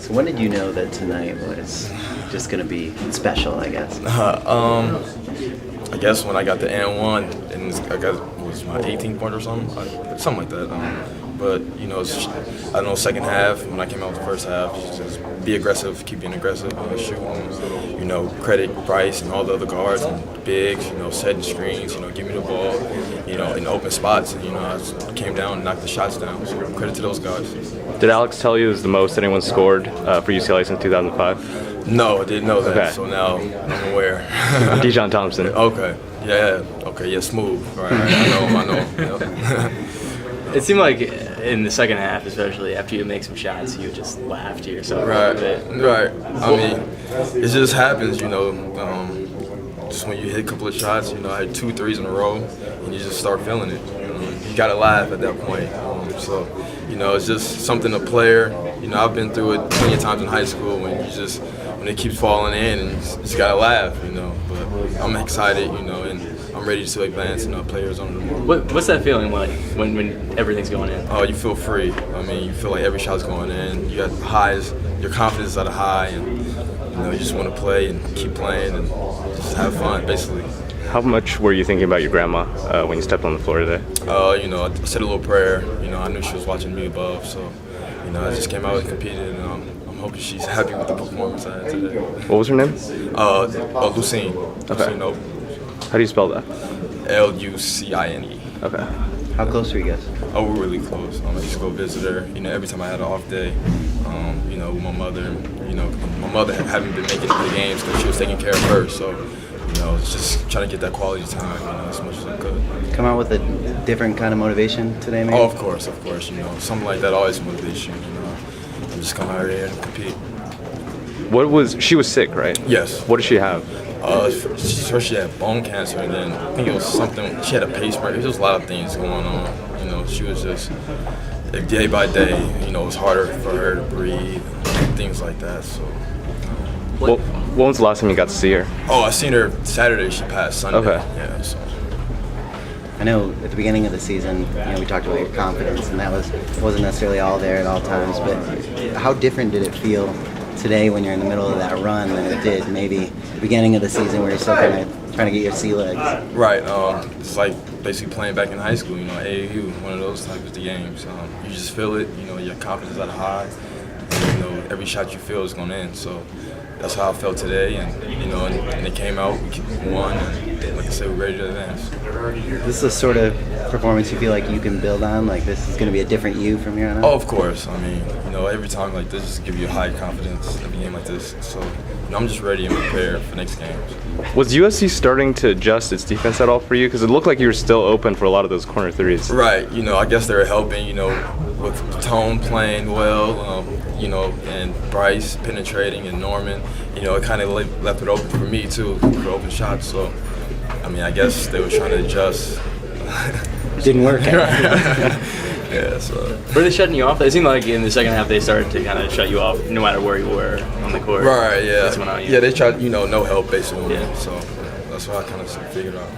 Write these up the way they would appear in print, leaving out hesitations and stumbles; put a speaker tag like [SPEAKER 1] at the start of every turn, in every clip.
[SPEAKER 1] So when did you know that tonight was just going to be special, I guess?
[SPEAKER 2] I guess when I got the N1, and I got it was my 18th point or something like that. But you know, I don't know, second half when I came out with the first half, just be aggressive, keep being aggressive, shoot. You know, credit Bryce and all the other guards and bigs. You know, setting screens. You know, give me the ball. You know, in open spots. And you know, I just came down and knocked the shots down. So credit to those guys.
[SPEAKER 3] Did Alex tell you it was the most anyone scored for UCLA since 2005?
[SPEAKER 2] No, I didn't know that.
[SPEAKER 3] Okay.
[SPEAKER 2] So now I'm aware.
[SPEAKER 3] Dijon Thompson.
[SPEAKER 2] Okay. Yeah. Okay. Yeah. Smooth. Right. I know. Yep.
[SPEAKER 4] It seemed like in the second half, especially after you make some shots, you just laugh to yourself a little bit.
[SPEAKER 2] Right. I mean, it just happens, you know. Just when you hit a couple of shots, you know, I had 2 threes in a row, and you just start feeling it. You gotta laugh at that point. So, you know, it's just something a player. You know, I've been through it plenty of times in high school when it keeps falling in, and you just gotta laugh, you know. But I'm excited, you know, and I'm ready to advance and players on the board.
[SPEAKER 4] What's that feeling like when everything's going in?
[SPEAKER 2] Oh, you feel free. I mean, you feel like every shot's going in. You got highs. Your confidence is at a high, and you know you just want to play and keep playing and just have fun, basically.
[SPEAKER 3] How much were you thinking about your grandma when you stepped on the floor today?
[SPEAKER 2] You know, I said a little prayer. You know, I knew she was watching me above, so you know, I just came out and competed, and I'm hoping she's happy with the performance I had today.
[SPEAKER 3] What was her name?
[SPEAKER 2] Lucine.
[SPEAKER 3] Okay.
[SPEAKER 2] Lucine.
[SPEAKER 3] How do you spell that?
[SPEAKER 2] Lucine.
[SPEAKER 3] Okay.
[SPEAKER 1] How close were you guys?
[SPEAKER 2] Oh, we're really close. I used to go visit her. You know, every time I had an off day, you know, with my mother. You know, my mother hadn't been making it to the games because she was taking care of her. So, you know, it's just trying to get that quality time, you know, as much as I could.
[SPEAKER 1] Come out with a different kind of motivation today, maybe?
[SPEAKER 2] Oh, of course. You know, something like that always motivates you. You know, I'm just come out here and compete.
[SPEAKER 3] She was sick, right?
[SPEAKER 2] Yes.
[SPEAKER 3] What did she have?
[SPEAKER 2] First she had bone cancer, and then I think it was something. She had a pacemaker. There was a lot of things going on. You know, she was just day by day. You know, it was harder for her to breathe, things like that. So.
[SPEAKER 3] When was the last time you got to see her?
[SPEAKER 2] Oh, I seen her Saturday. She passed Sunday.
[SPEAKER 3] Okay.
[SPEAKER 2] Yeah. So.
[SPEAKER 1] I know at the beginning of the season, you know, we talked about your confidence, and that wasn't necessarily all there at all times. But how different did it feel today when you're in the middle of that run than it did maybe the beginning of the season where you're still kind of trying to get your sea legs?
[SPEAKER 2] Right. It's like basically playing back in high school, you know, AAU, one of those types of games. You just feel it, you know, your confidence is at a high. And, you know, every shot you feel is going in. So that's how I felt today. And, you know, and it came out, we won, and like I said, we're ready to advance.
[SPEAKER 1] This is the sort of performance you feel like you can build on? Like this is going to be a different you from here on out?
[SPEAKER 2] Oh, of course. I mean, you know, every time like this just give you a high confidence in a game like this. So, you know, I'm just ready and prepared for next games.
[SPEAKER 3] Was USC starting to adjust its defense at all for you? Because it looked like you were still open for a lot of those corner threes.
[SPEAKER 2] Right. You know, I guess they were helping, you know, with Tone playing well, you know, and Bryce penetrating and Norman. You know, it kind of left it open for me, too, for open shots. So, I mean, I guess they were trying to adjust.
[SPEAKER 1] Didn't work.
[SPEAKER 2] Yeah, so.
[SPEAKER 4] Were they shutting you off? It seemed like in the second half they started to kind of shut you off no matter where you were on the court.
[SPEAKER 2] Right, yeah.
[SPEAKER 4] That's when
[SPEAKER 2] Yeah, they tried, you know, no help basically.
[SPEAKER 4] Yeah.
[SPEAKER 2] So that's what I kind of figured out.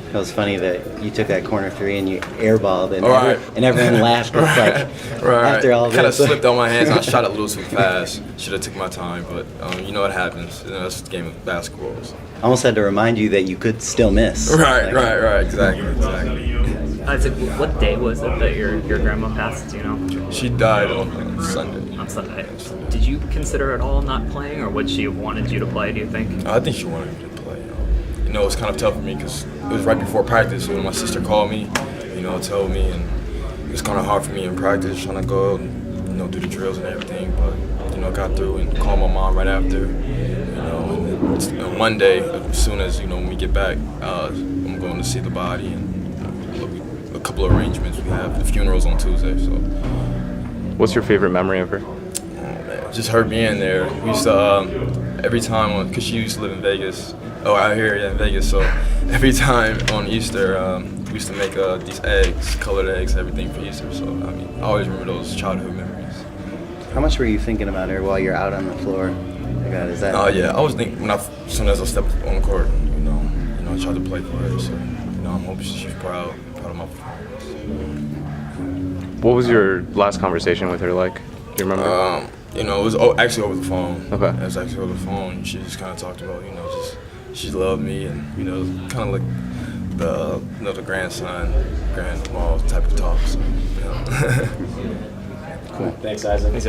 [SPEAKER 1] It was funny that you took that corner three and you airballed, and,
[SPEAKER 2] Right.
[SPEAKER 1] and everyone laughed. It's like, after all
[SPEAKER 2] kind of
[SPEAKER 1] this.
[SPEAKER 2] slipped on my hands. And I shot it a little too fast. Should have took my time, but you know what happens. You know, that's the game of basketball. So.
[SPEAKER 1] I almost had to remind you that you could still miss.
[SPEAKER 2] Right, exactly.
[SPEAKER 5] Isaac, what day was it that your grandma passed, you know?
[SPEAKER 2] She died on Sunday.
[SPEAKER 5] On Sunday. Did you consider at all not playing, or would she have wanted you to play, do you think?
[SPEAKER 2] I think she wanted me to play. You know, it was kind of tough for me because it was right before practice when my sister called me, you know, told me, and it was kind of hard for me in practice trying to go and, you know, do the drills and everything, but, you know, got through and called my mom right after, you know, and Monday, as soon as, you know, when we get back, I'm going to see the body and a couple of arrangements we have. The funeral's on Tuesday, so.
[SPEAKER 3] What's your favorite memory of her?
[SPEAKER 2] Oh, man, just her being there. We used to, every time, because she used to live in Vegas, out here in Vegas, so every time on Easter, we used to make these eggs, colored eggs, everything for Easter, so, I mean, I always remember those childhood memories.
[SPEAKER 1] How much were you thinking about her while you're out on the floor? Is that?
[SPEAKER 2] Oh, yeah, I was thinking, as soon as I stepped on the court, you know, I tried to play for her, so, you know, I'm hoping she's proud of my performance.
[SPEAKER 3] What was your last conversation with her like? Do you remember?
[SPEAKER 2] You know, it was actually over the phone.
[SPEAKER 3] Okay.
[SPEAKER 2] It was actually over the phone. She just kind of talked about, you know, just she loved me, and you know, kind of like the the grandson, grandma type of talk. So, you know.
[SPEAKER 4] Thanks, Isaac.
[SPEAKER 3] Thanks.